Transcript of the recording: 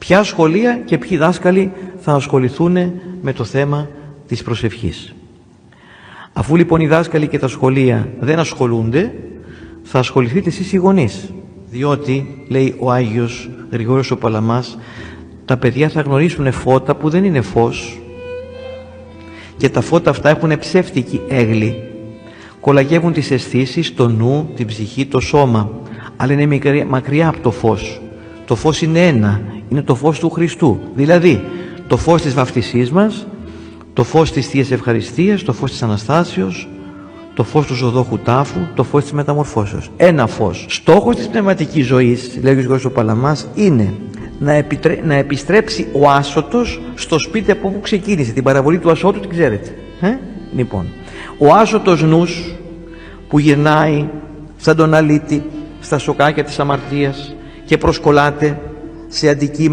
Ποια σχολεία και ποιοι δάσκαλοι θα ασχοληθούν με το θέμα της προσευχής. Αφού λοιπόν οι δάσκαλοι και τα σχολεία δεν ασχολούνται, θα ασχοληθείτε εσείς οι γονείς. Διότι, λέει ο Άγιος Γρηγόριος ο Παλαμάς, τα παιδιά θα γνωρίσουν φώτα που δεν είναι φως, και τα φώτα αυτά έχουν ψεύτικη έγλη. Κολακεύουν τις αισθήσεις, το νου, την ψυχή, το σώμα, αλλά είναι μακριά από το φως. Το φως είναι ένα, είναι το φως του Χριστού. Δηλαδή, το φως της βαφτισής μας, το φως της Θείας Ευχαριστίας, το φως της Αναστάσεως, το φως του ζωδόχου τάφου, το φως της μεταμορφώσεως. Ένα φως. Στόχος της πνευματικής ζωής, λέει ο Γρηγόριος ο Παλαμάς, είναι να επιστρέψει ο άσωτος στο σπίτι από όπου ξεκίνησε. Την παραβολή του ασώτου την ξέρετε. Λοιπόν, ο άσωτος νους που γυρνάει σαν τον αλήτη στα σοκάκια της αμαρτίας και προσκολάται σε αντικείμενα